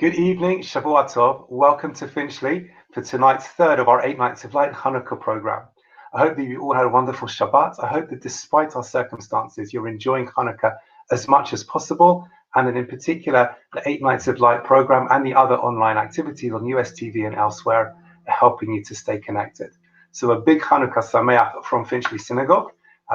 Good evening, Shavua Tov. Welcome to Finchley for tonight's third of our 8 Nights of Light Chanukah program. I hope that you all had a wonderful Shabbat. I hope that despite our circumstances, you're enjoying Chanukah as much as possible, and that in particular, the 8 Nights of Light program and the other online activities on US TV and elsewhere are helping you to stay connected. So a big Chanukah Sameach from Finchley Synagogue,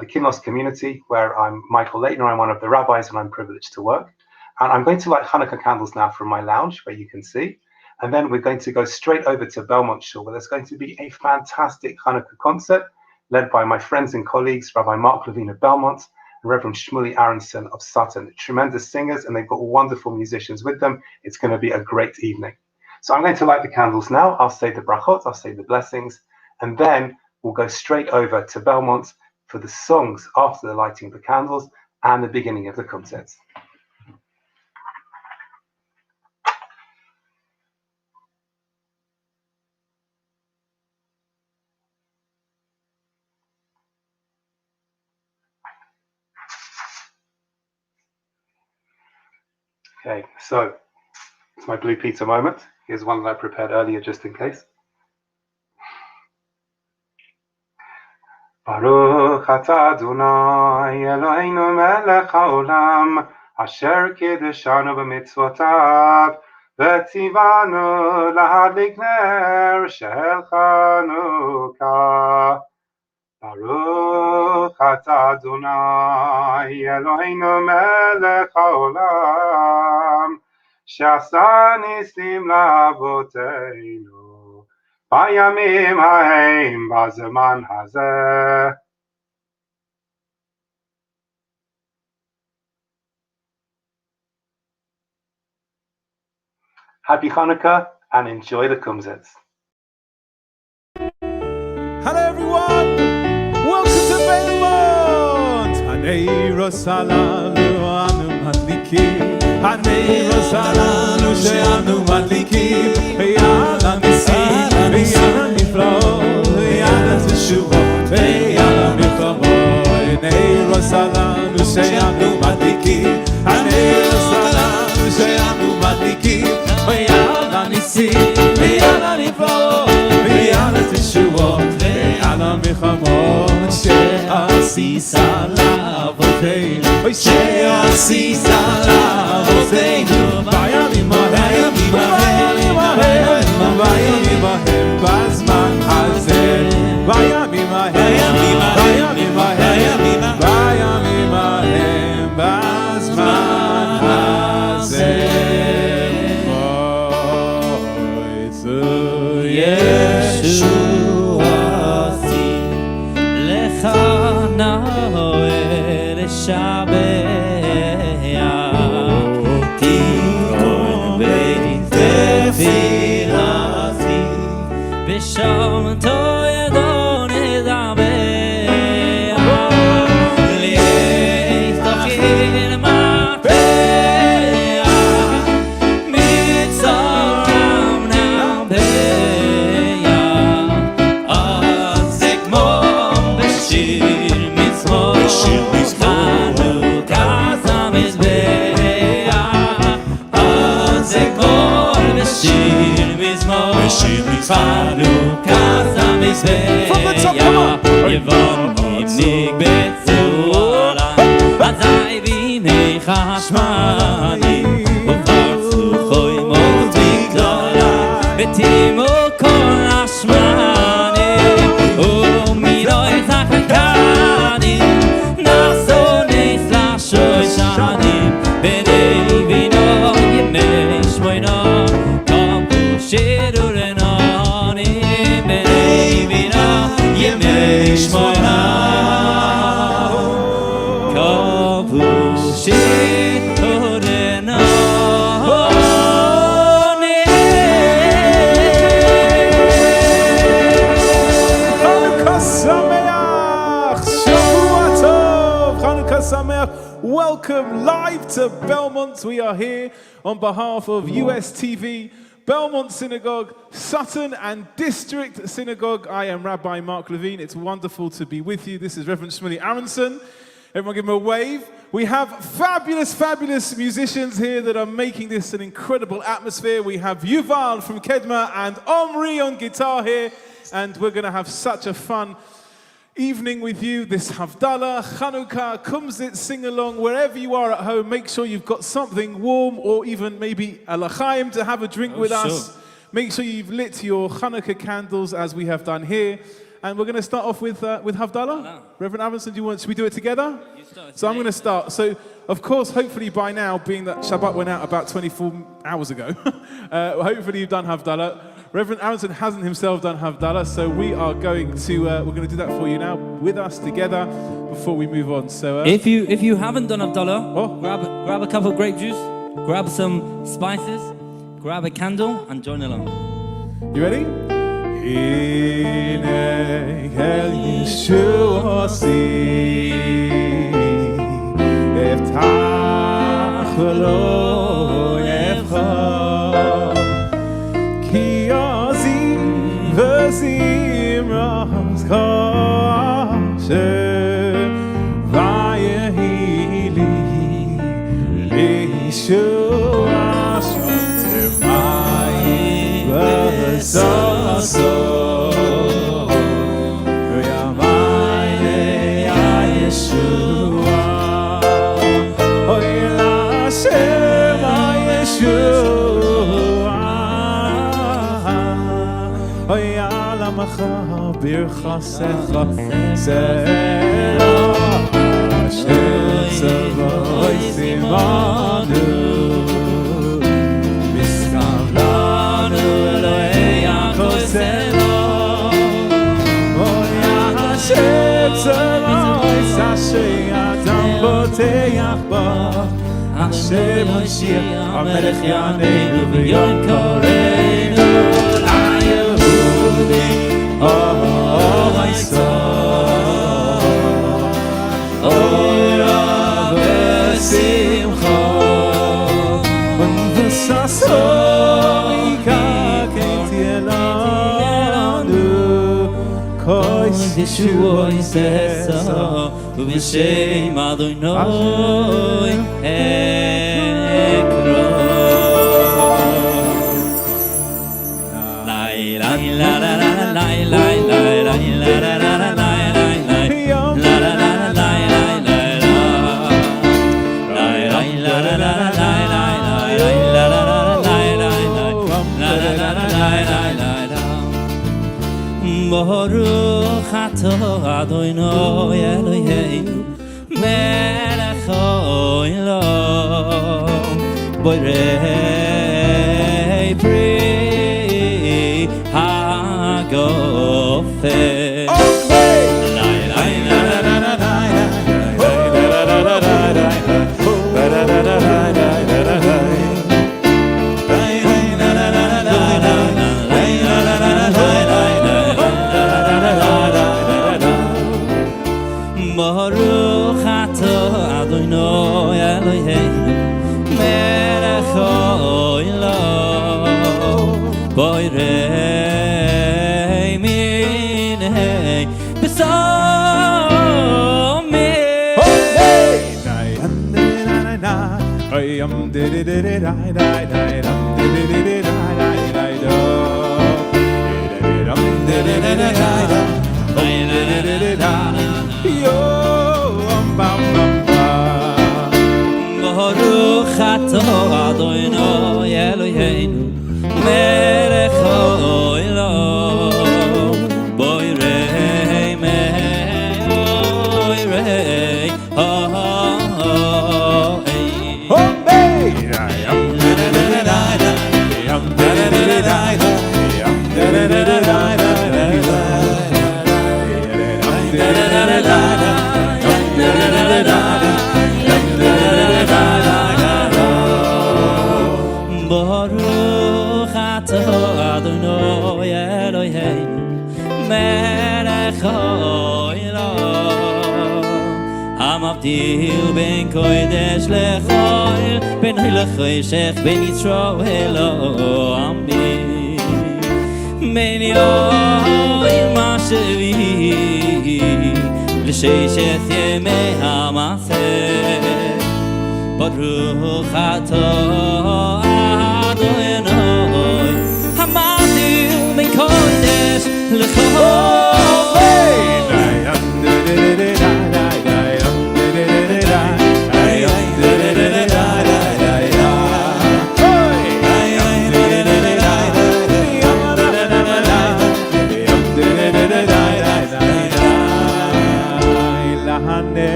the Kinlos community, where I'm Michael Laitner. I'm one of the rabbis and I'm privileged to work. And I'm going to light Chanukah candles now from my lounge, where you can see. And then we're going to go straight over to Belmont Shul, where there's going to be a fantastic Chanukah concert led by my friends and colleagues, Rabbi Marc Levene of Belmont and Reverend Shmully Aronson of Sutton. Tremendous singers, and they've got wonderful musicians with them. It's going to be a great evening. So I'm going to light the candles now. I'll say the brachot, I'll say the blessings, and then we'll go straight over to Belmont for the songs after the lighting of the candles and the beginning of the Kumzits. Okay, so it's my blue pizza moment. Here's one that I prepared earlier just in case. Baruch atah Adonai Eloheinu melech haolam asher kiddushanu b'mitzvotav v'tzivanu lahadlik ner shel Chanukah. Baruch atah Adonai Eloheinu melech haolam שעשה ניסים לאבותינו בימים ההם בזמן הזה. Happy Chanukah and enjoy the Kumzits. Hello everyone, welcome to Belmont. Hanei Rosalalu anu madlikim, Hanei Rosalalu she'anu madlikim, Yala nisim, Yala niflaot, Yala teshuvot, Yala milchamot. Hanei Rosalalu she'anu madlikim, Hanei Rosalalu she'anu madlikim, Yala nisim, Yala niflaot, Yala teshuvot. מלחמות שעשית לאבותינו, שעשית לאבותינו בימים ההם, בימים ההם בזמן הזה, בימים ההם, בימים ההם בזמן הזה. From the top, come on! Welcome live to Belmont. We are here on behalf of US TV, Belmont Synagogue, Sutton and District Synagogue. I am Rabbi Marc Levene. It's wonderful to be with you. This is Reverend Shmully Aronson. Everyone give them a wave. We have fabulous, fabulous musicians here that are making this an incredible atmosphere. We have Yuval from Kedma and Omri on guitar here. And we're going to have such a fun evening with you. This Havdalah, Chanukah, Kumzits, sing-along. Wherever you are at home, make sure you've got something warm or even maybe a l'chaim to have a drink with us. Make sure you've lit your Chanukah candles as we have done here. And we're going to start off with Havdalah. Reverend Aronson, should we do it together? So I'm going to start. So, of course, hopefully by now, being that Shabbat went out about 24 hours ago, hopefully you've done Havdalah. Reverend Aronson hasn't himself done Havdalah, so we are going to we're going to do that for you now with us together before we move on. So if you haven't done Havdalah, grab a cup of grape juice, grab some spices, grab a candle, and join along. You ready? Hine el Yeshua si eftach v'lo yefcha ki ozi v'zimras kasher vayehi li Yeshua shemai v'zasa Birchasecha Zera Asher Tzavoi Simanu Miskav Lanu Eloi Yakoseno Oya Asher Tzavoi Sashay Adam Boteach Ba Asher Moshiach HaMelech Yaneinu V'Yom Koreinu LaYehudi Oh, my soul, oh, Rabbi Simcha, und das Asoika kennt ihr Lanu, Kois Yeshua Yisesa, Ubishem Adonai Ekro. La la la la. Baruch atah Adonai Eloheinu melech haolam borei pri hagofet. Baruch atah Adonai Eloheinu melech haolam borei minei b'samim. Baruch atah Adonai Eloheinu melech haolam borei me'orei Baruch atah Adonai Eloheinu melech haolam hamavdil ben kodesh lechol ben lechoshech ben Yisrael ambi ben yoim mashevi בששת ימי המעשה ברוך אתה אדוני המעביר מקודש לקודש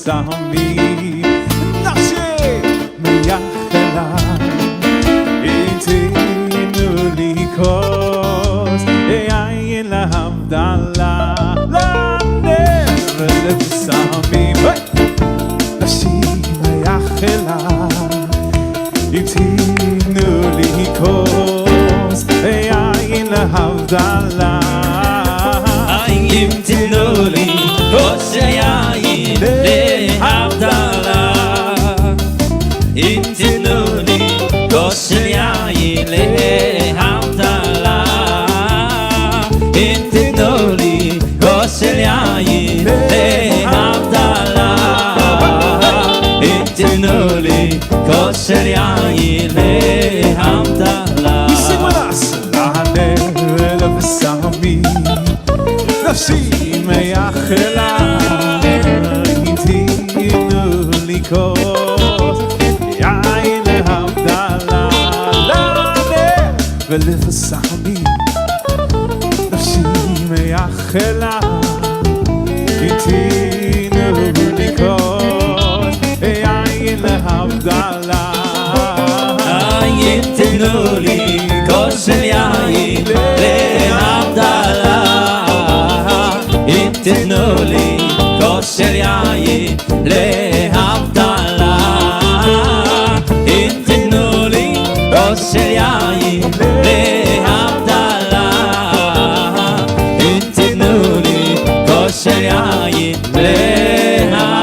Sami nafshe meyachela intinu likos e'ayin lahavdala lanev sami nafshe meyachela intinu likos e'ayin lahavdala intinu likos e'ayin להבדלה תיתנו לי כוס של יין להבדלה תיתנו לי כוס של יין להבדלה תיתנו לי כוס של יין להבדלה sing with us להנר וסמי נפשי מייחלה יין להבדלה לנר ולבשמי נפשי מייחלה איתינו לקרות יין להבדלה תיתנו לי כוס של יין להבדלה תיתנו לי כוס של יין להבדלה תיתנו לי כוס של יין להבדלה תיתנו לי כוס של יין להבדלה.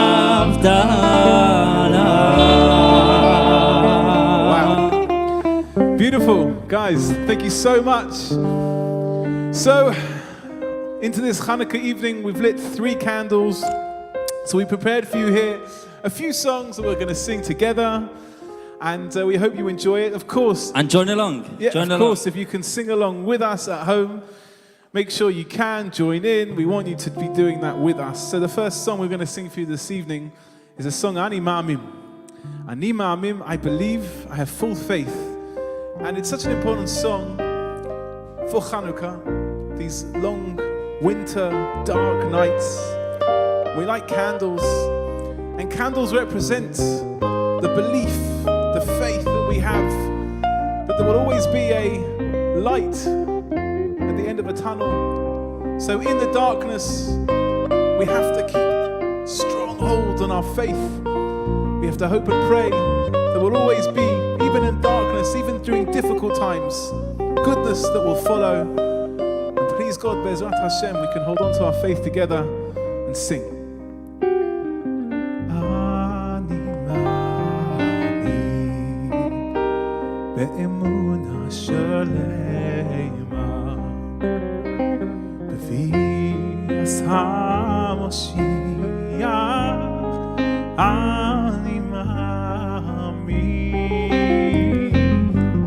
Wow. Beautiful. Guys, thank you so much. So, into this Chanukah evening, we've lit 3 candles. So we prepared for you here a few songs that we're going to sing together, and we hope you enjoy it. Of course, and join along. Yeah, of course, if you can sing along with us at home, make sure you can join in. We want you to be doing that with us. So the first song we're going to sing for you this evening is a song, Ani Ma'amim. Ani Ma'amim, I believe, I have full faith. And it's such an important song for Chanukah, these long winter dark nights. We light candles, and candles represent the belief, the faith that we have, that there will always be a light at the end of a tunnel. So in the darkness, we have to keep strong hold on our faith. We have to hope and pray there will always be, even in darkness, even during difficult times, goodness that will follow. And please God, Be'ezrat Hashem, we can hold on to our faith together and sing. באמונה שלמה בביאס המשיח אני מאמין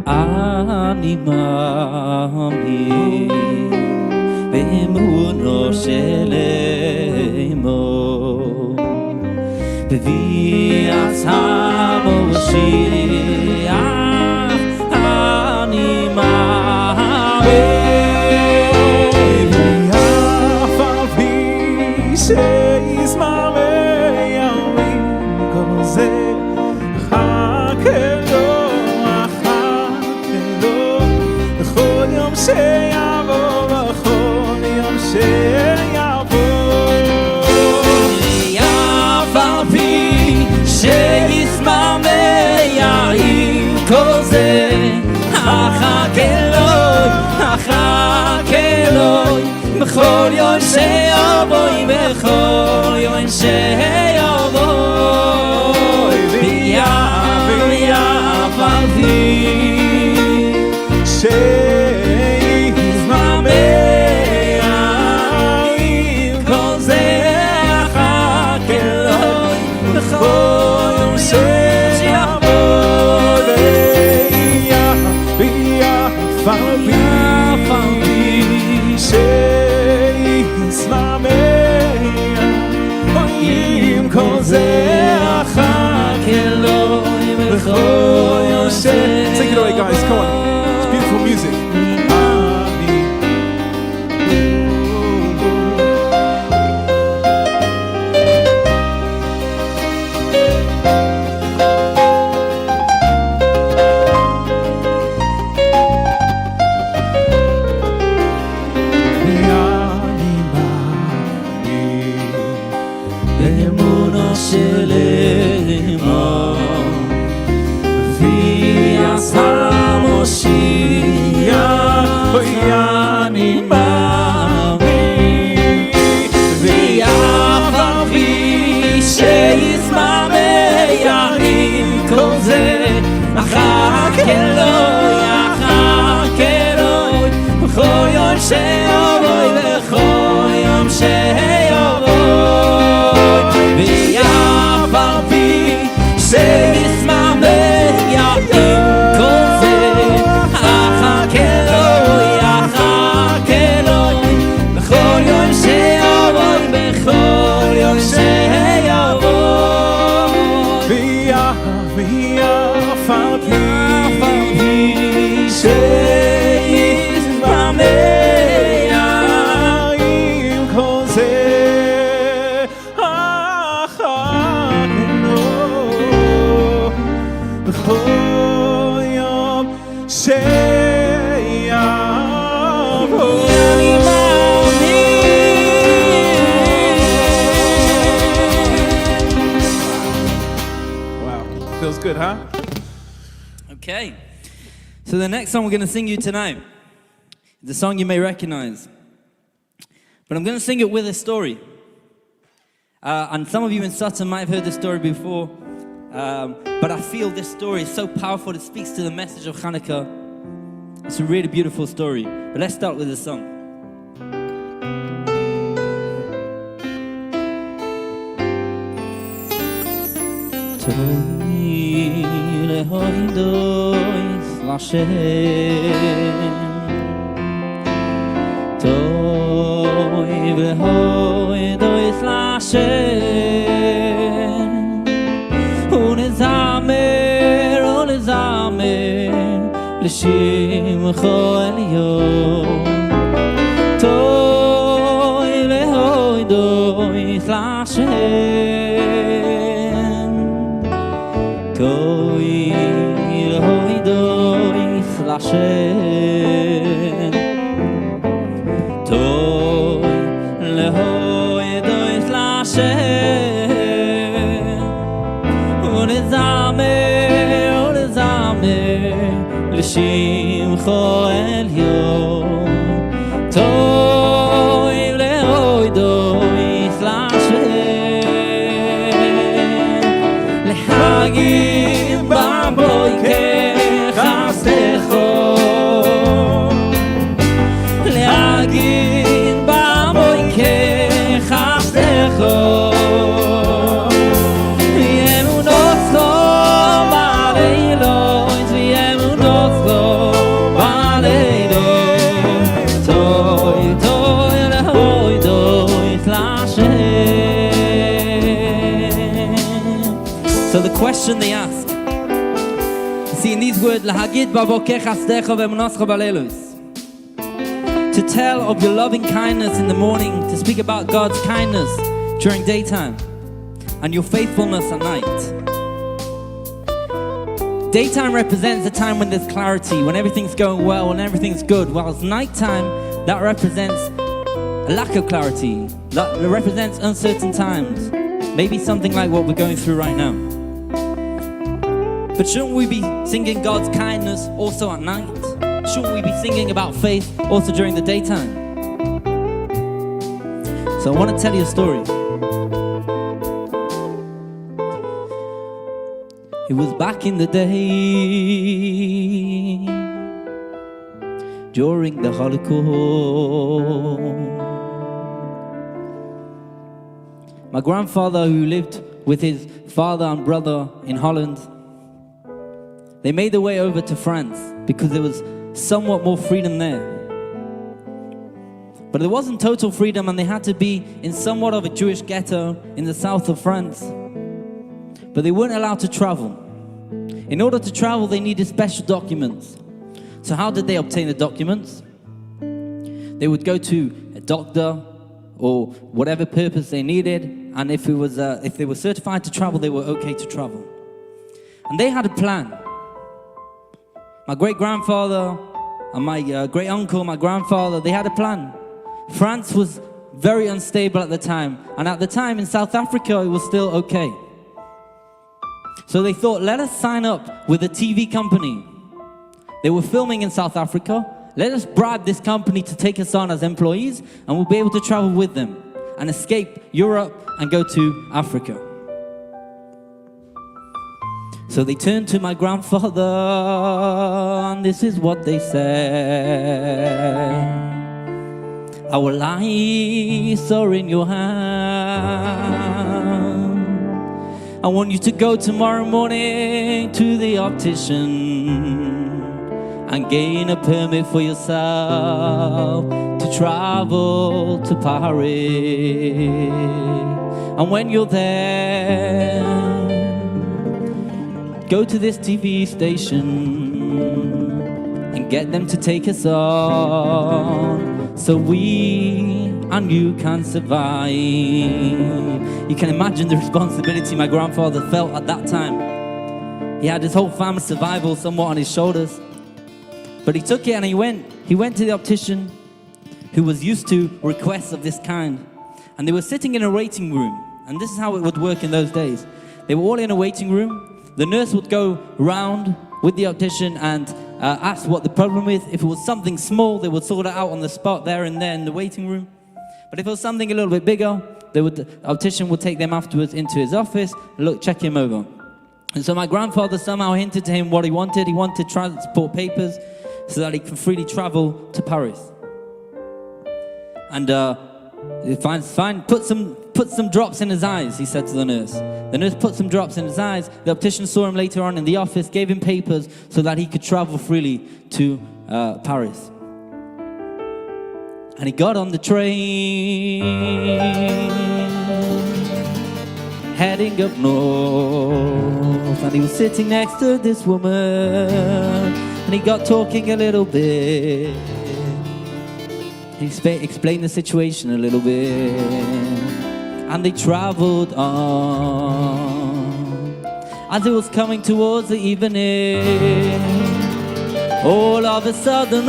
אני מאמין באמונה שלמה בביאס המשיח She's my way, בכל יום שיבוא, בכל יום שיבוא, אף על פי שיסמא יעיל כל זה, אחכה לו, בכל יום שיבוא, בכל יום שיבוא, אף על פי שיזמא יעיל כל זה, כל זה אחר אלוהים בכל יושב. Take it away guys, come on. It's beautiful music. Good, huh? Okay. So the next song we're going to sing you tonight is a song you may recognize. But I'm going to sing it with a story. And some of you in Sutton might have heard this story before. But I feel this story is so powerful. It speaks to the message of Chanukah. It's a really beautiful story. But let's start with the song. Lehoidois Lashem Toi lehoidois Lashem Unezamer L'shimcho Elyon Toi lehoidois Lashem Toi Lashem Toi lehoidois Lashem Unezamer L'shimcho Elyon Toi lehoidois Lashem Lehagim b'boiker Chastecho Leagin b'moikeh Chastecho V'yemunotcho b'leilos V'yemunotcho b'leilos Toi toi lehoidois Lashem. So the question they ask, see in these words, to tell of your loving kindness in the morning, to speak about God's kindness during daytime, and your faithfulness at night. Daytime represents a time when there's clarity, when everything's going well, when everything's good, whilst nighttime, that represents a lack of clarity, that represents uncertain times, maybe something like what we're going through right now. But shouldn't we be singing God's kindness also at night? Shouldn't we be singing about faith also during the daytime? So I want to tell you a story. It was back in the day, during the Holocaust. My grandfather, who lived with his father and brother in Holland, they made their way over to France because there was somewhat more freedom there. But there wasn't total freedom, and they had to be in somewhat of a Jewish ghetto in the south of France. But they weren't allowed to travel. In order to travel, they needed special documents. So how did they obtain the documents? They would go to a doctor or whatever purpose they needed, and if they were certified to travel, they were okay to travel. And they had a plan. My great-grandfather and my great-uncle, my grandfather, they had a plan. France was very unstable at the time, and at the time in South Africa it was still okay. So they thought, let us sign up with a TV company. They were filming in South Africa. Let us bribe this company to take us on as employees, and we'll be able to travel with them and escape Europe and go to Africa. So they turned to my grandfather, and this is what they said. Our lives are in your hand. I want you to go tomorrow morning to the optician and gain a permit for yourself to travel to Paris. And when you're there, go to this TV station and get them to take us on, so we and you can survive. You can imagine the responsibility my grandfather felt at that time. He had his whole family survival somewhat on his shoulders. But he took it and he went to the optician, who was used to requests of this kind. And they were sitting in a waiting room. And this is how it would work in those days. They were all in a waiting room. The nurse would go round with the optician and ask what the problem is. If it was something small, they would sort it out on the spot there and there in the waiting room. But if it was something a little bit bigger, the optician would take them afterwards into his office and check him over. And so my grandfather somehow hinted to him what he wanted. He wanted transport papers so that he could freely travel to Paris. And fine, put some drops in his eyes, he said to the nurse. The nurse put some drops in his eyes. The optician saw him later on in the office, gave him papers so that he could travel freely to Paris. And he got on the train, heading up north, and he was sitting next to this woman, and he got talking a little bit. He explained the situation a little bit, and they traveled on. As it was coming towards the evening, all of a sudden,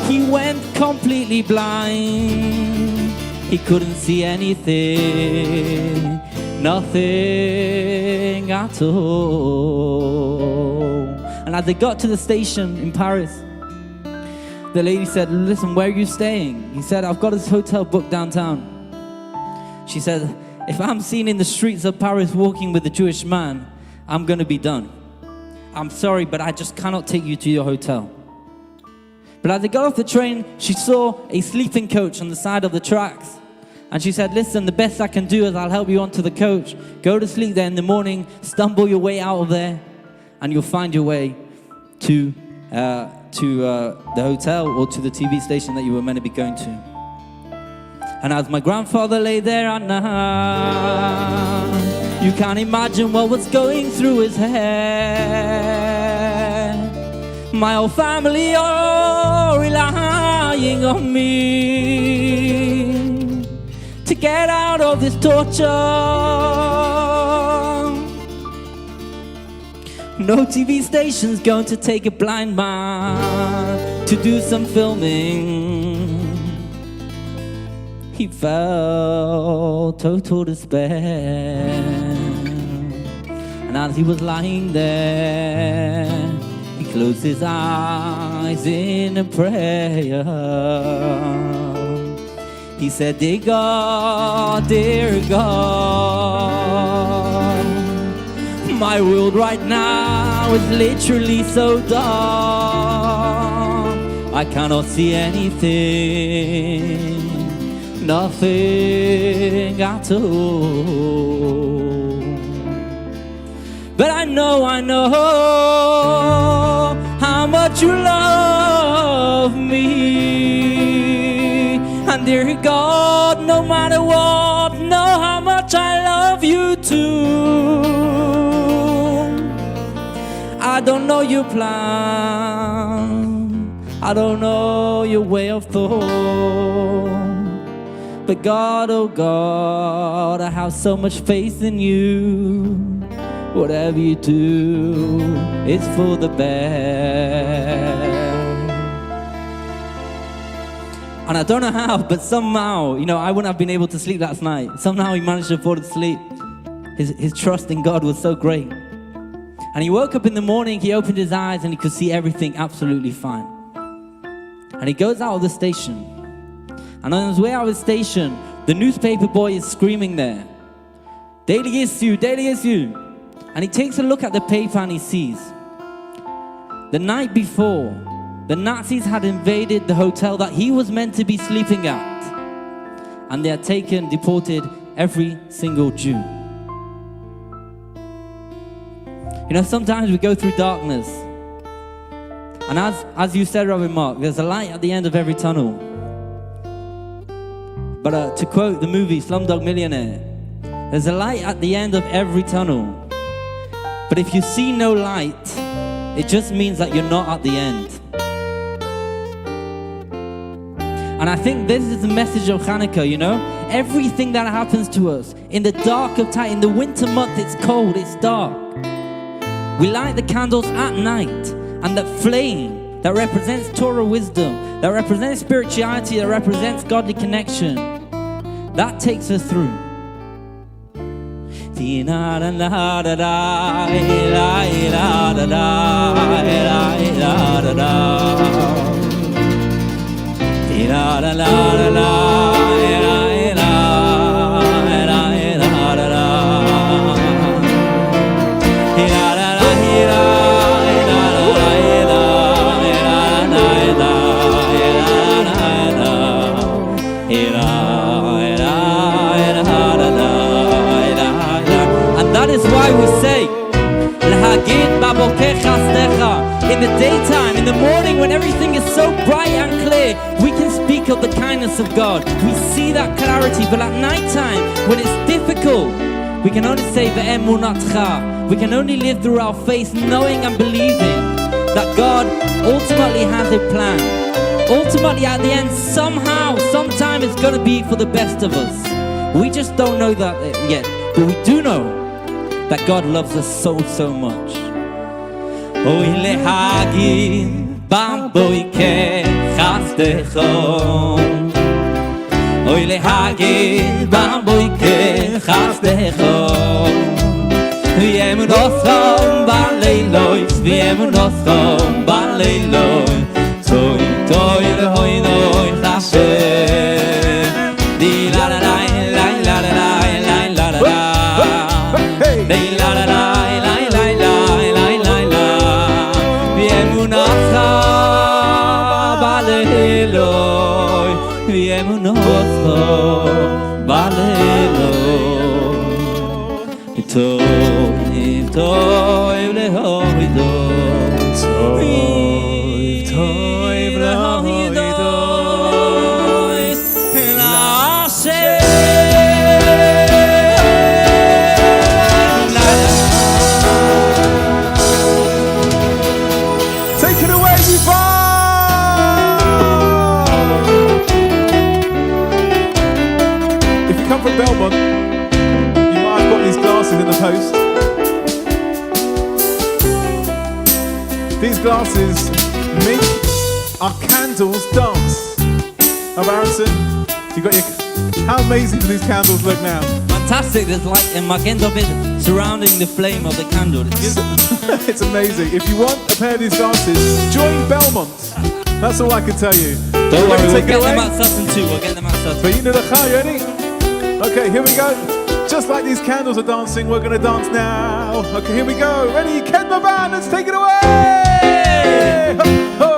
he went completely blind. He couldn't see anything, nothing at all. And as they got to the station in Paris, the lady said, listen, where are you staying? He said, I've got this hotel booked downtown. She said, if I'm seen in the streets of Paris walking with a Jewish man, I'm going to be done. I'm sorry, but I just cannot take you to your hotel. But as they got off the train, she saw a sleeping coach on the side of the tracks. And she said, listen, the best I can do is I'll help you onto the coach. Go to sleep there in the morning, stumble your way out of there, and you'll find your way to the hotel or to the TV station that you were meant to be going to. And as my grandfather lay there at night, you can't imagine what was going through his head. My whole family are relying on me to get out of this torture. No TV station's going to take a blind man to do some filming. He felt total despair. And as he was lying there, he closed his eyes in a prayer. He said, dear God, my world right now is literally so dark. I cannot see anything, nothing at all. But I know how much you love me. And dear God, no matter what, know how much I love you too. I don't know your plan, I don't know your way of thought, but God, oh God, I have so much faith in you. Whatever you do, it's for the best. And I don't know how, but somehow, I wouldn't have been able to sleep last night. Somehow he managed to fall asleep. His trust in God was so great. And he woke up in the morning, he opened his eyes and he could see everything absolutely fine. And he goes out of the station. And on his way out of the station, the newspaper boy is screaming there, daily issue, daily issue. And he takes a look at the paper and he sees, the night before, the Nazis had invaded the hotel that he was meant to be sleeping at. And they had deported every single Jew. Sometimes we go through darkness. And as you said, Rabbi Marc, there's a light at the end of every tunnel. But to quote the movie Slumdog Millionaire, there's a light at the end of every tunnel. But if you see no light, it just means that you're not at the end. And I think this is the message of Chanukah, Everything that happens to us in the dark of time, in the winter month, it's cold, it's dark. We light the candles at night, and that flame that represents Torah wisdom, that represents spirituality, that represents godly connection, that takes us through. In the daytime, in the morning, when everything is so bright and clear, we can speak of the kindness of God. We see that clarity. But at nighttime, when it's difficult, we can only say ve'emunatcha. We can only live through our faith, knowing and believing that God ultimately has a plan. Ultimately, at the end, somehow, sometime, it's going to be for the best of us. We just don't know that yet. But we do know that God loves us so, so much. Oy lehagid bamboike chastechon. Oy lehagid bamboike chastechon. V'yemunoschom ba'leilois, v'yemunoschom ba'leilois. Toy toy lehoinoi chashem. Di la la la la la la la la la la. Di la la la. From Belmont, you might have got these glasses in the post. These glasses make our candles dance. Of Aronson, you got your. How amazing do these candles look now? Fantastic! There's like a magenta bit surrounding the flame of the candle. It's amazing. If you want a pair of these glasses, join Belmont. That's all I can tell you. Don't worry, we'll get them at Sutton too. We'll get them at Sutton. But you know the car, you ready? Okay, here we go. Just like these candles are dancing, we're going to dance now. Okay, here we go. Ready? Kedma band, let's take it away. Ho, ho.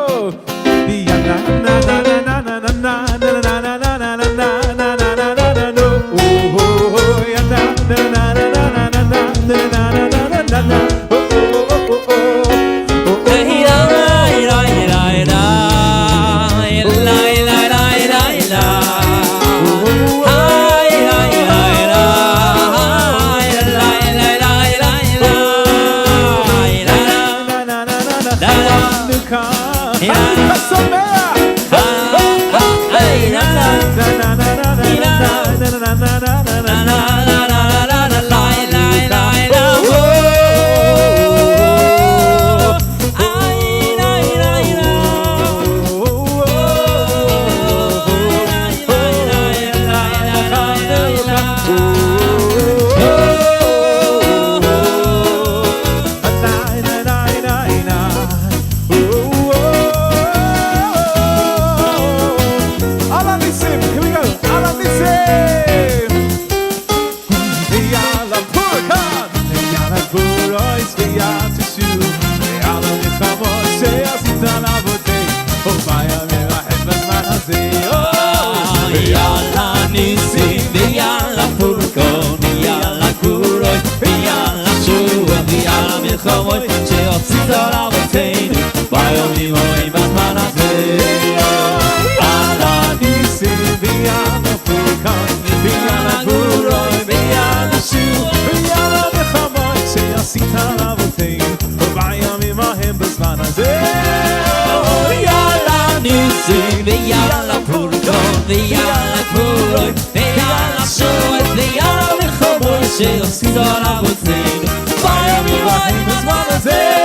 שעשית לאבותינו בימים ההם בזמן הזה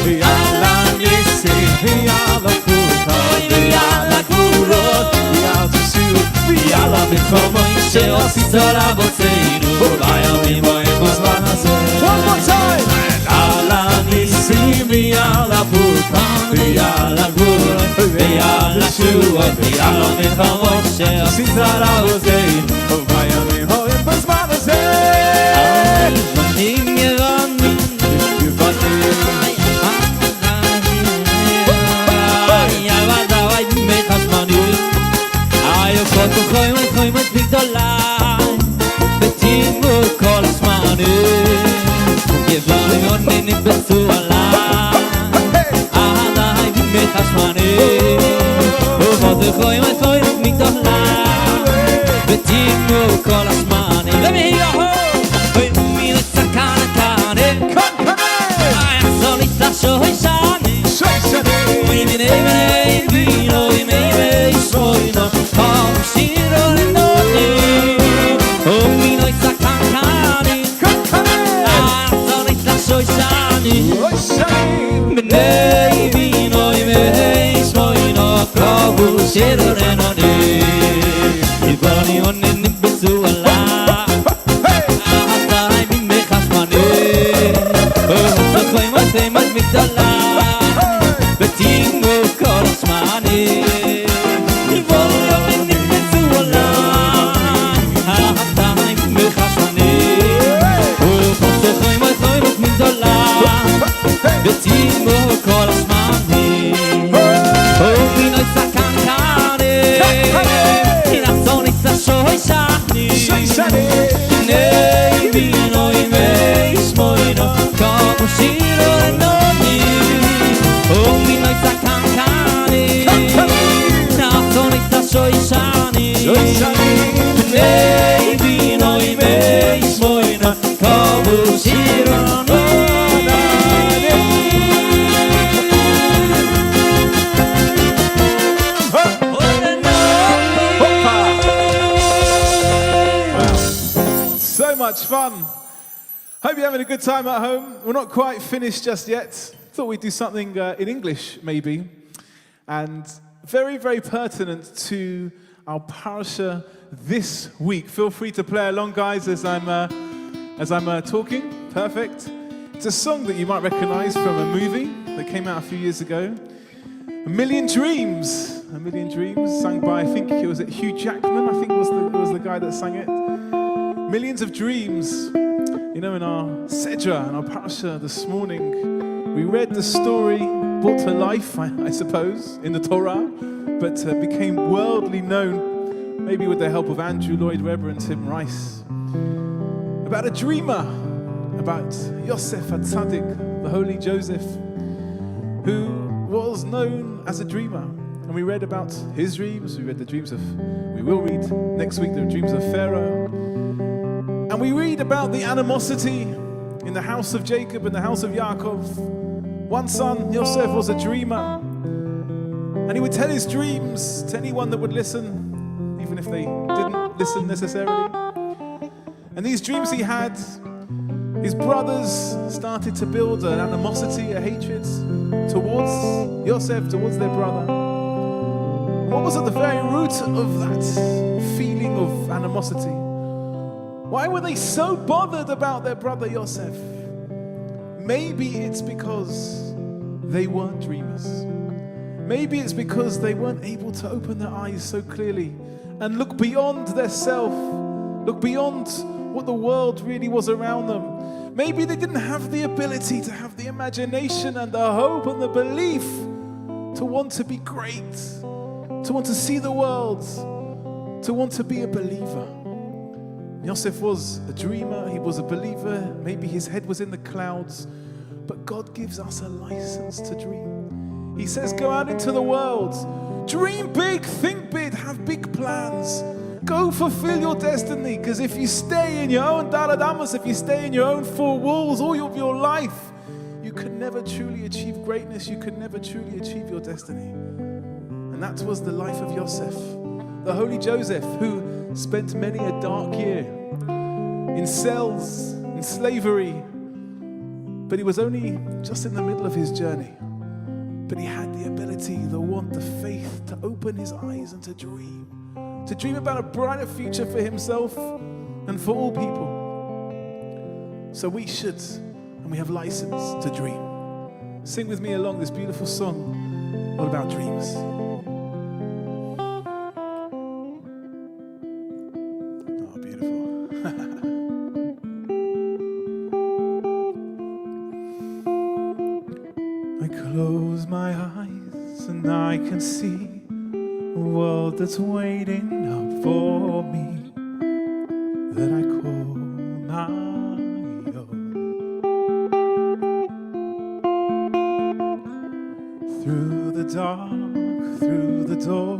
ועל הניסים ועל הפורקן ועל הגבורות ועל תשיעות ועל המלחמות שעשית לאבותינו בימים ההם בזמן הזה One more time! על הניסים ועל הפורקן ועל הגבורות ועל התשועות ועל המלחמות שעשית לאבותינו בימים ההם בזמן הזה אם ירנים חוים את בגדולי ותימו כל הזמנים יבואו יונים בסו עליי עליי בימי חשמנים חוים את בגדולי ותימו כל הזמנים Let me hear your home מן הסכן הכאנה יחזור להתלשו הישני וימיני וימיני וינו וימיני שרוינו Shiro le noni O mino isakankani Azoni tlasoi shani Menei vino imei shmoino Kobu shiro le noni Ibani onen nibesu ala Ahazai bime chashmani Zokoi matei mat migdala Betingo kol asmani ותימו כל הזמנים ומינו סקנקני נחזור נצלשוי שני ני מינו ימי שמוינו כמו שירו לנוני ומינו סקנקני נחזור נצלשוי שני ני מינו ימי שמוינו כמו שירו לנוני Much fun. Hope you're having a good time at home. We're not quite finished just yet. Thought we'd do something in English, maybe. And very, very pertinent to our parasha this week. Feel free to play along, guys, as I'm talking. Perfect. It's a song that you might recognize from a movie that came out a few years ago. A Million Dreams. A Million Dreams, sung by, I think it was Hugh Jackman, I think was the guy that sang it. Millions of dreams. You know, in our Sedra, in our parasha this morning, we read the story brought to life, I suppose, in the Torah, but became worldly known, maybe with the help of Andrew Lloyd Webber and Tim Rice, about a dreamer, about Yosef HaTzadik, the holy Joseph, who was known as a dreamer. And we read about his dreams. We read the dreams of, we will read next week the dreams of Pharaoh. And we read about the animosity in the house of Jacob and the house of Yaakov. One son, Yosef, was a dreamer. And he would tell his dreams to anyone that would listen, even if they didn't listen necessarily. And these dreams he had, his brothers started to build an animosity, a hatred towards Yosef, towards their brother. What was at the very root of that feeling of animosity? Why were they so bothered about their brother Yosef? Maybe it's because they weren't dreamers. Maybe it's because they weren't able to open their eyes so clearly and look beyond their self, look beyond what the world really was around them. Maybe they didn't have the ability to have the imagination and the hope and the belief to want to be great, to want to see the world, to want to be a believer. Yosef was a dreamer, he was a believer, maybe his head was in the clouds, but God gives us a license to dream. He says, go out into the world, dream big, think big, have big plans. Go fulfill your destiny, because if you stay in your own daladamas, if you stay in your own four walls all of your life, you can never truly achieve greatness, you can never truly achieve your destiny. And that was the life of Yosef, the holy Joseph, who spent many a dark year, in cells, in slavery. But he was only just in the middle of his journey. But he had the ability, the want, the faith to open his eyes and to dream about a brighter future for himself and for all people. So we should, and we have license to dream. Sing with me along this beautiful song all about dreams. Oh, beautiful. I close my eyes and I can see a world that's waiting up for me, that I call my own. Through the dark, through the door,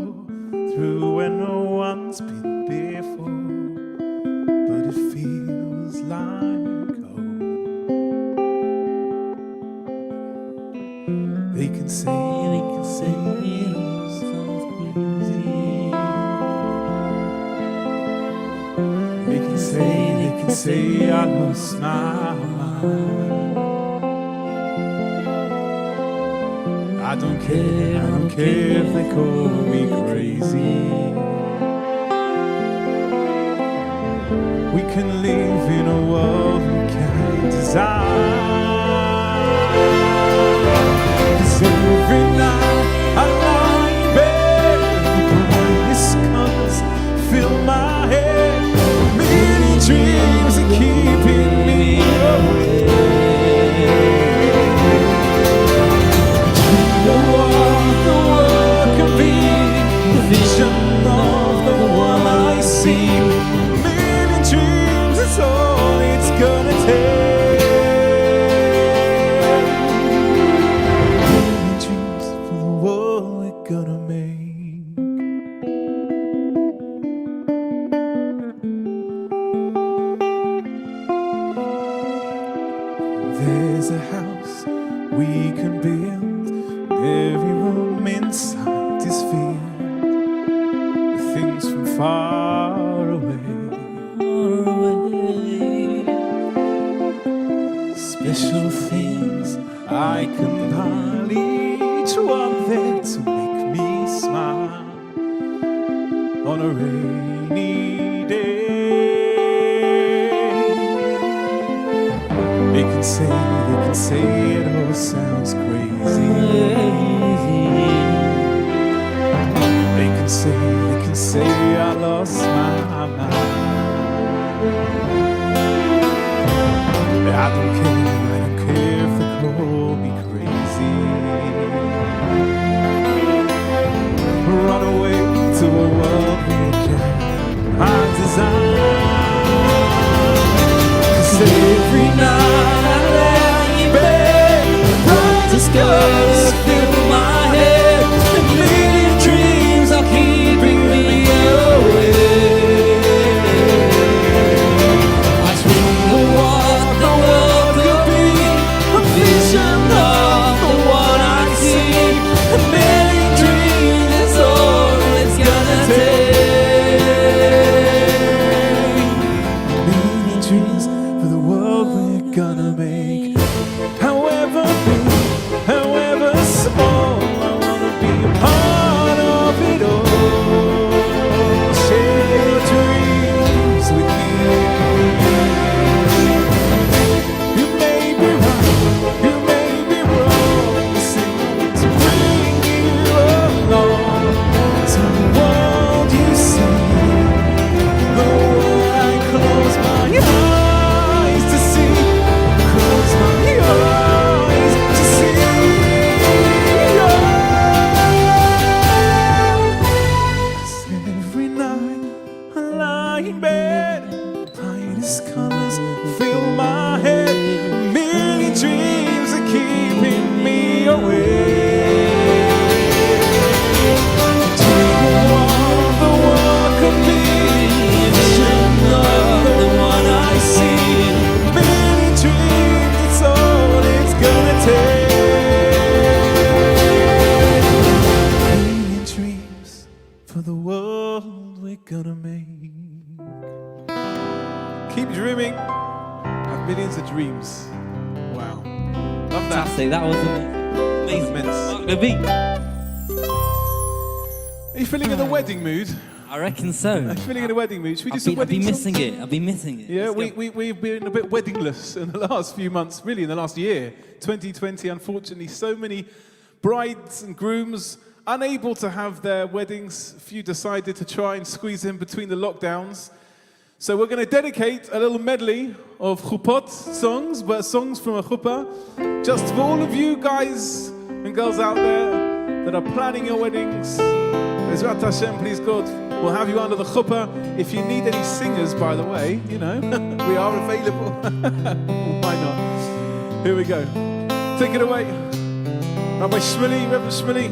through where no one's been before, but it feels like home. They can say it all sounds crazy. They can say I lost my mind. I don't care if they call me crazy. We can live in a world we can't design. 'Cause every night I lie in bed, the brightest colors fill my head. Many dreams are keeping me awake. Vision of the one I see. Million dreams, it's all it's gonna take. Million dreams for the world we're gonna make. There's a house we can build, every room inside is filled. Things from far away, special things I can pile each one there to make me smile on a rainy day. They can say it all sounds crazy. They can say I lost my mind. I don't care if they call me crazy. Run away to a world we can't design. 'Cause every night I lay in bed, the brightest colors fill my head. A million dreams are keeping me awake. I dream of what the world could be, a vision of the one I see. A million dreams is all it's gonna take. A million dreams for the world we're gonna make. However big, however small, I wanna be a part of it all. Share your dreams with me. You may be right, you may be wrong, sing to bring you along to the world you see, the world I close my eyes to see, close my eyes to see. Every night I lie in bed, brightest colors fill my head. A million dreams are keeping me awake. Dream of what the world could be, vision of the one I see. A million dreams, it's all it's gonna take. A million dreams for the world we're gonna make. Keep dreaming. Have millions of dreams. Wow. Love that. Fantastic. That was amazing. Immense. Marc, Levene. Are you feeling in the wedding mood? I reckon so. Are you feeling in the wedding mood? Should we do I've some been wedding missing songs? it. I've been missing it. Yeah, Let's go. we've been a bit weddingless in the last few months, really in the last year. 2020, unfortunately, so many brides and grooms unable to have their weddings. A few decided to try and squeeze in between the lockdowns. So we're going to dedicate a little medley of chuppot songs, but songs from a chuppah, just for all of you guys and girls out there that are planning your weddings. Bezrat Hashem, please God, we'll have you under the chuppah. If you need any singers, by the way, you know, we are available. Why not? Here we go. Take it away. Rabbi Shmully, Reverend Shmully.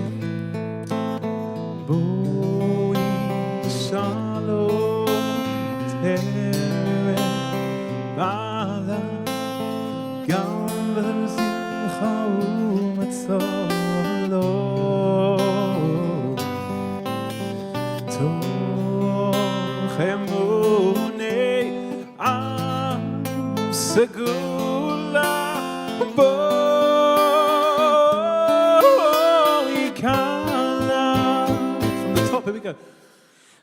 From the top, here we go.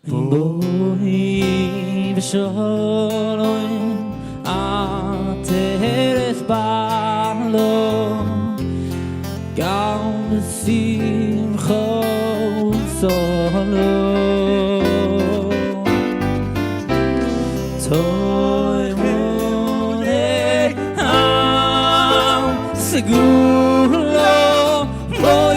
Boi v'sholom ateres balo gam b'simcha u'solo toy monei am seguro boi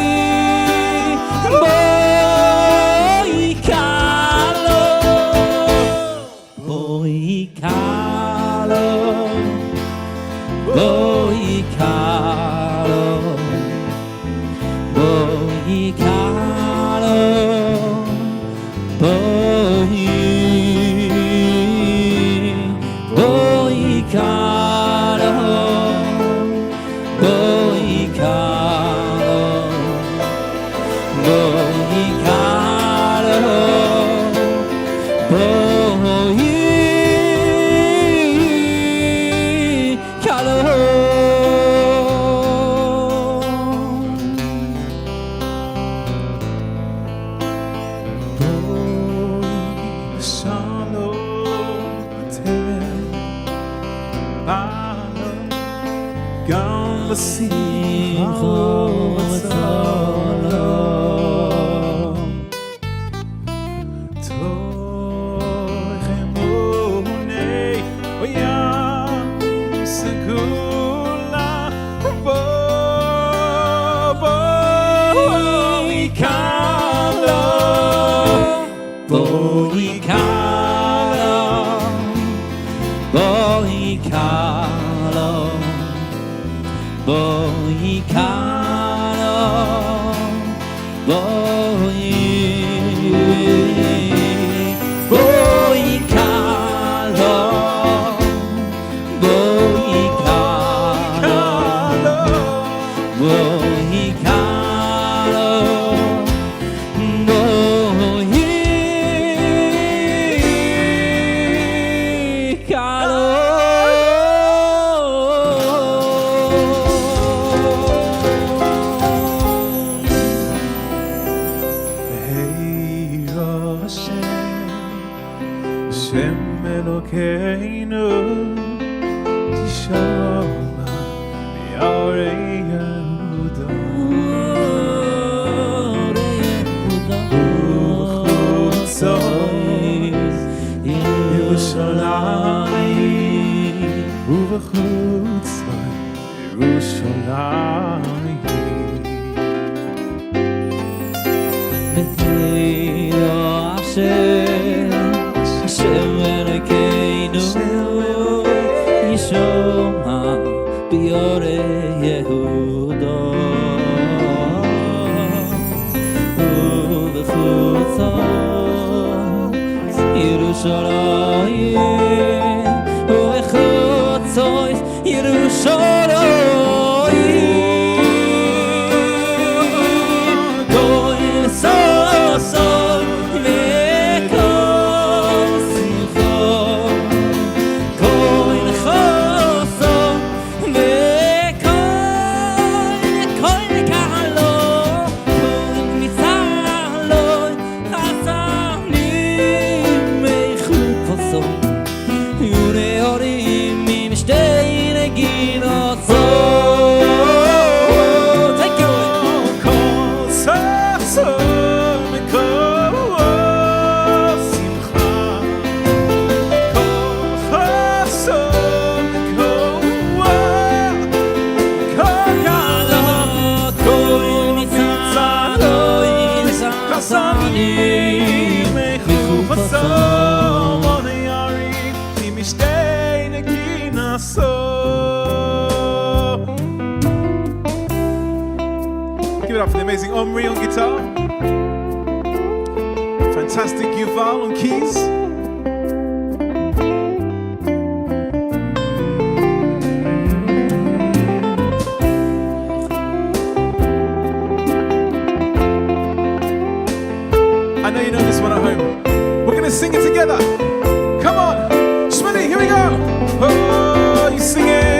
Go Give it up for the amazing Omri on guitar. Fantastic Yuval on keys. I know you know this one at home. We're going to sing it together. Come on. Shmully, here we go. Oh, you sing it.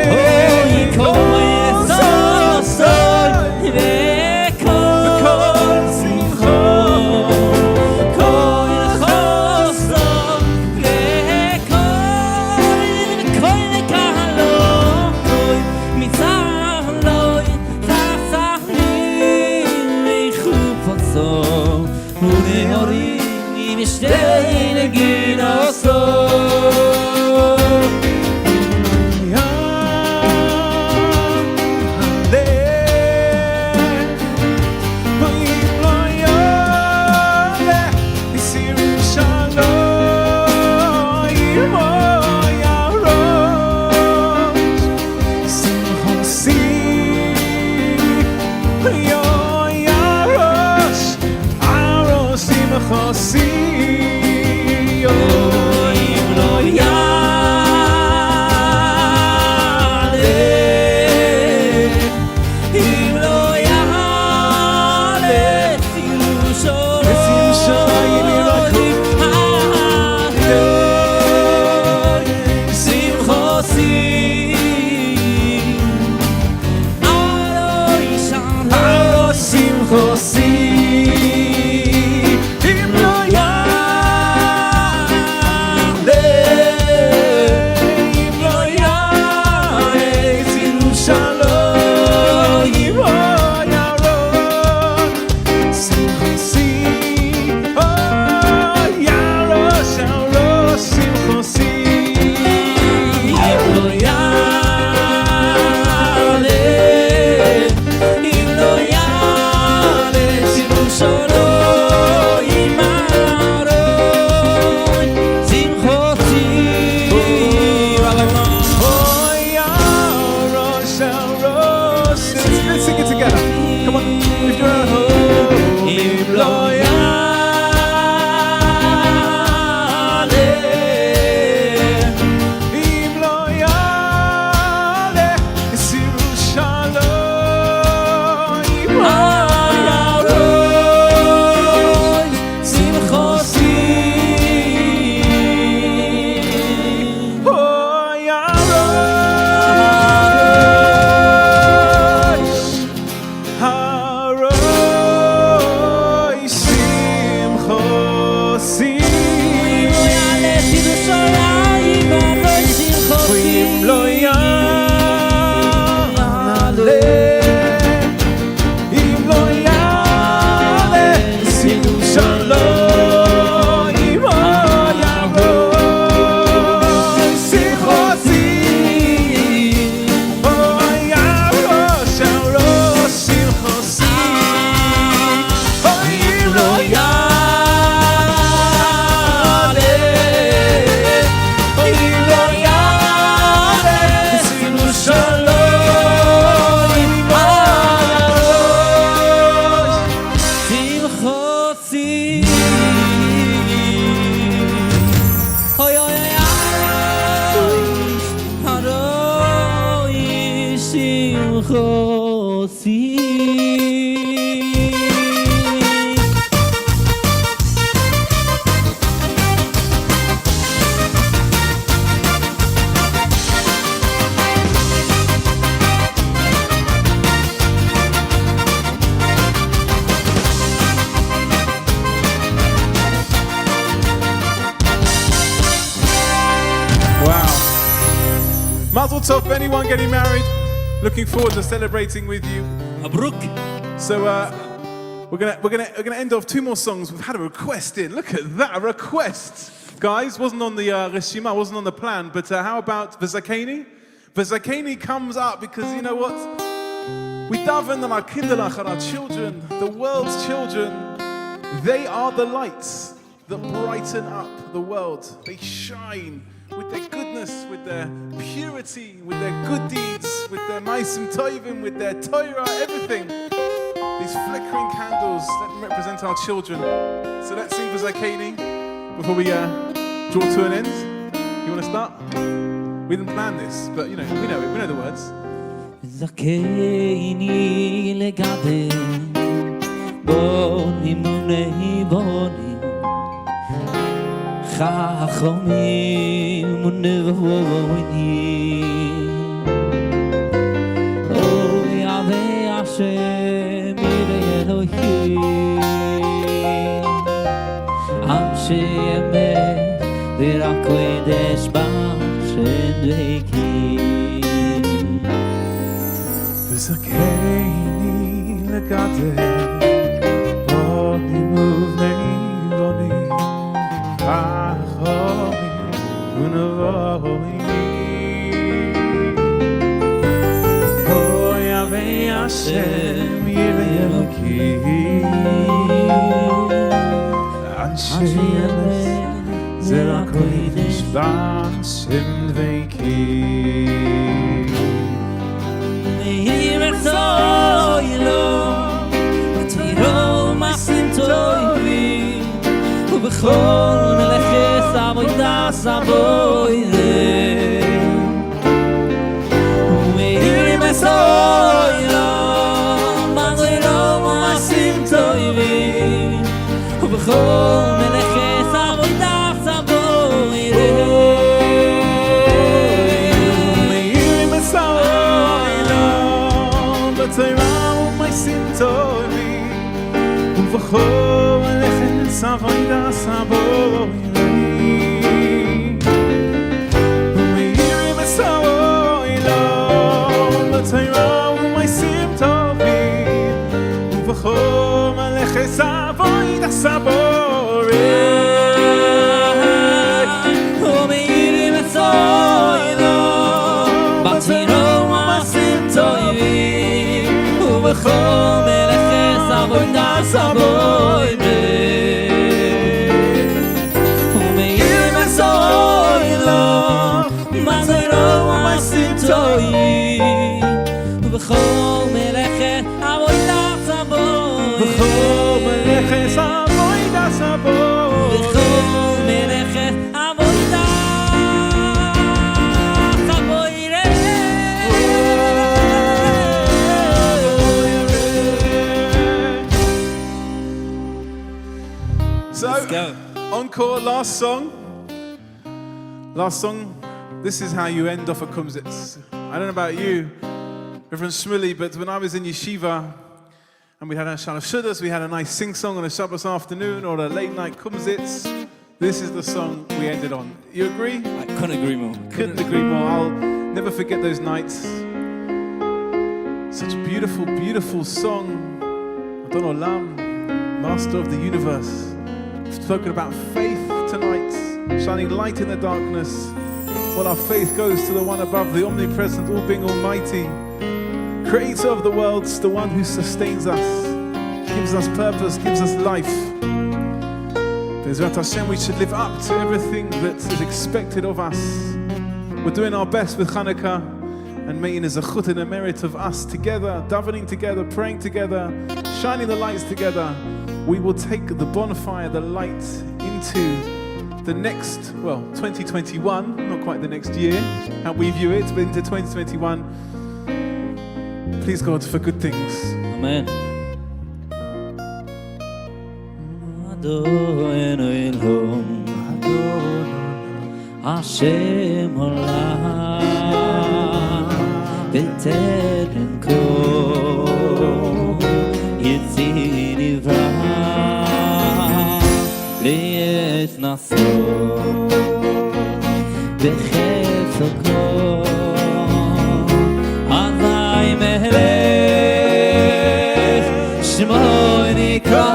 Mazel tov, anyone getting married? Looking forward to celebrating with you. Abruk. So we're gonna end off two more songs. We've had a request in. Look at that, a request, guys. Wasn't on the reshima, wasn't on the plan. But how about V'zakeni? V'zakeni comes up because you know what? We daven on our kindlach, on our children, the world's children. They are the lights that brighten up the world. They shine with their goodness, with their purity. purity, with their good deeds, with their ma'asim tovim, with their Torah, everything. These flickering candles that represent our children. So let's sing for Zakeni before we draw to an end. You want to start? We didn't plan this, but you know, we know it. We know the words. Zakeni legade, boni munei boni, chachomim unevoni. Oh Yahweh Hashem Yireh Elohim, Am she'emet v'rak kodesh b'Hashem dveikim. Zakeni legade, boni munei boni, chachomim unevoni. Hashem Yireh Elohim, Anshe Emes Zera Kodesh B'Hashem dveikim. Meir Etzoylo, V'tiro Masim Tovim, U'bechol Meleches Avodas Avoidem. Meir Etzoylo, V'chol meleches avodas avoidem. Meir Etzoylo, V'tiro Masim Tovim, U'bechol meleches avodas avoidem. Meir Etzoylo, V'tiro Masim Tovim, U'bechol meleches avodas avoidem. Oh, Meir Etzoylo, V'tiro Masim Tovim, U'bechol meleches avodas avoidem. Oh, Meir Etzoylo, V'tiro Masim Tovim, U'bechol meleches avodas avoidem. V'chol meleches avodas avoidem. V'chol meleches avodas avoidem. So, Let's go. encore, last song. Last song. This is how you end off a Kumzits. I don't know about you, Reverend Shmully, but when I was in yeshiva and we had a Chanukah, we had a nice sing-song on a Shabbos afternoon or a late-night Kumzits, this is the song we ended on. You agree? I couldn't agree more. Couldn't agree more. I'll never forget those nights. Such beautiful, beautiful song. Adon Olam, Master of the Universe. We've spoken about faith tonight, shining light in the darkness. While our faith goes to the one above, the omnipresent, all-being Almighty, Creator of the worlds, the one who sustains us, gives us purpose, gives us life. B'ezrat Hashem, we should live up to everything that is expected of us. We're doing our best with Chanukah, and may in a zechut and a merit of us together, davening together, praying together, shining the lights together, we will take the bonfire, the light, into the next, 2021, not quite the next year, how we view it, but into 2021. Please God for good things. Amen. Adon Elohim, Hashem Olam, B'terem kol Yitzir Nivra, Le'es Naso, B'chefo kol, Azai Melech, Shmo Nikra.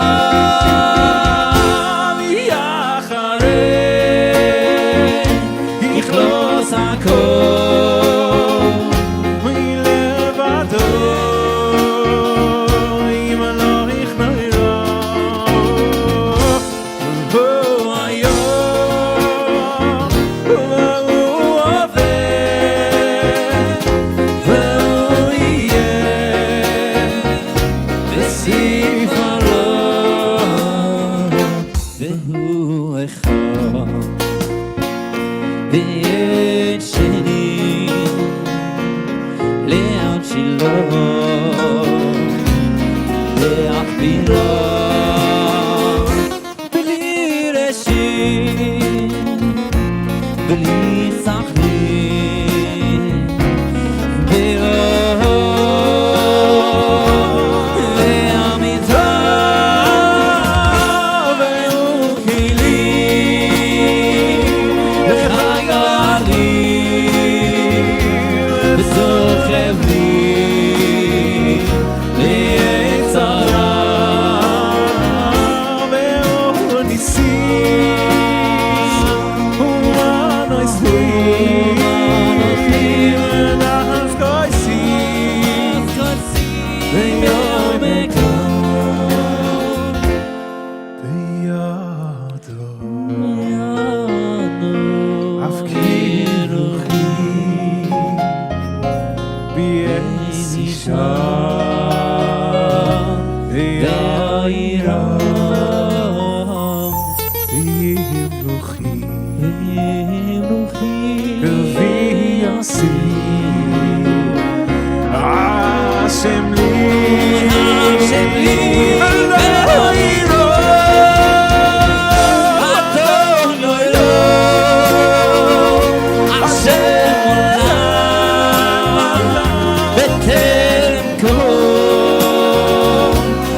Hashem li, Hashem li, Eloi ro, Adonai lo, Hashem olam, B'terem kol,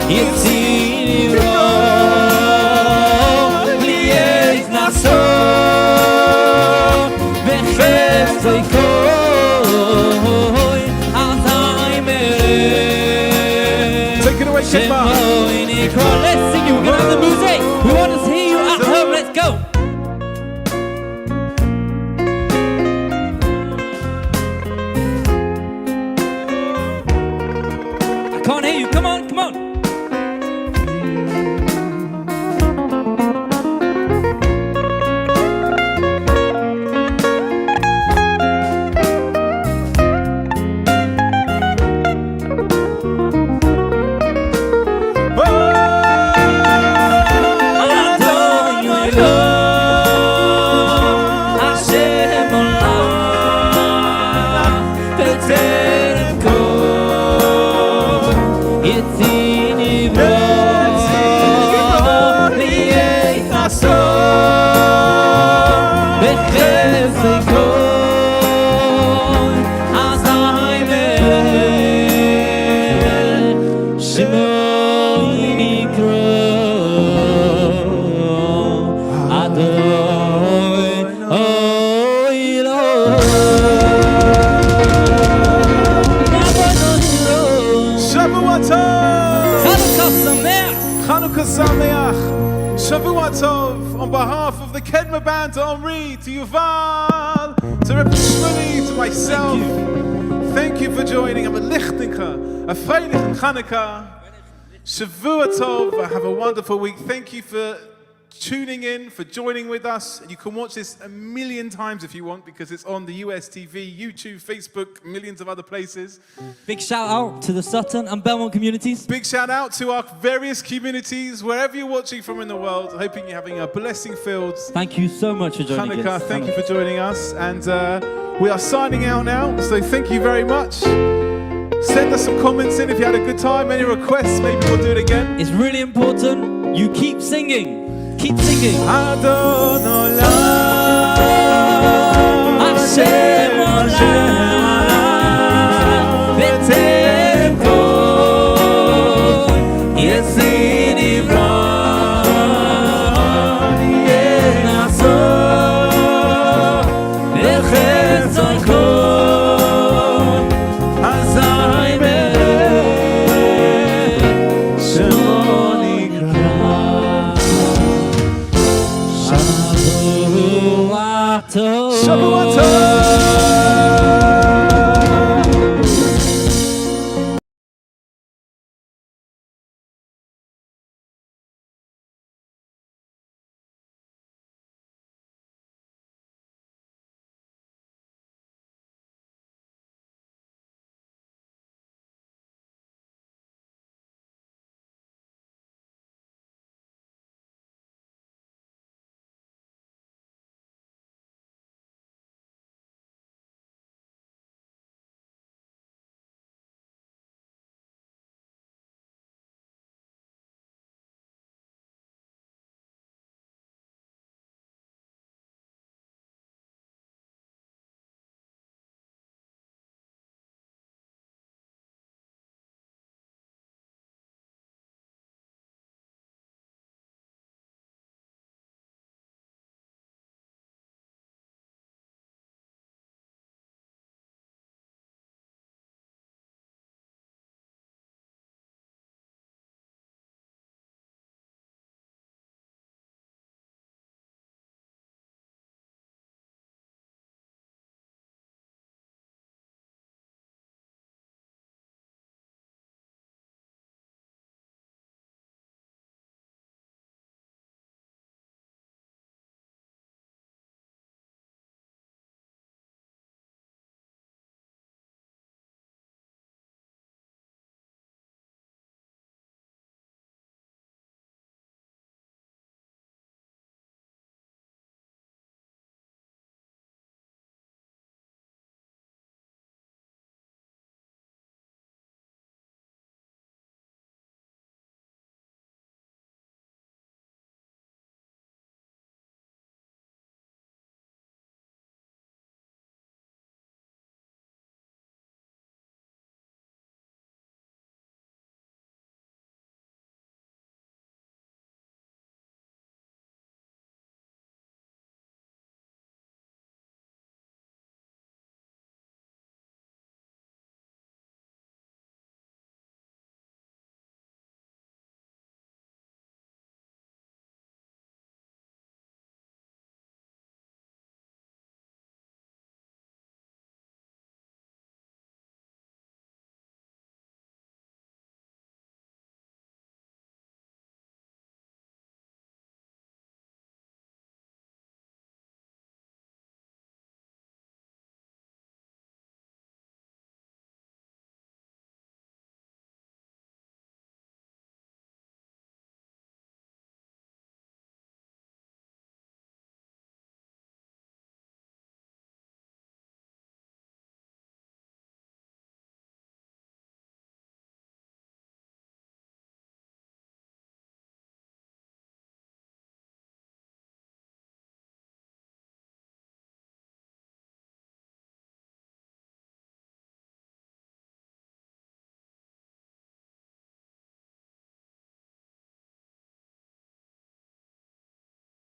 Yitziri ro, Li'ez naso, B'chefzei kol, Azai mereh. Take it away, Kedma. Let's sing you. We're gonna have the music. We want to hear you at home. Let's go. I can't hear you. Come on, come on. Adonai lo, Hashem olam, B'terem kol, Yitziri ro, Li'ez naso, B'chefzei kol, Azai mereh, Shemo nikro, Adonai lo. Shavua Tov. Chanukah Sameach. Chanukah Sameach. Shavua Tov. On behalf of the Kedma Band, to Omri, to Yuval, to Rabbi Shmully, to myself, thank you for joining. I'm a Lichtenka, a Freilichen Chanukah. Shavua Tov. Have a wonderful week. Thank you for tuning in, for joining with us. You can watch this a million times if you want, because it's on the US TV, YouTube, Facebook, millions of other places. Big shout out to the Sutton and Belmont communities. Big shout out to our various communities, wherever you're watching from in the world. Hoping you're having a blessing-filled Thank you so much for joining Chanukah. us. Thank you for joining us. And we are signing out now, so thank you very much. Send us some comments in if you had a good time. Any requests, maybe we'll do it again. It's really important you keep singing. Keep singing. Adonai.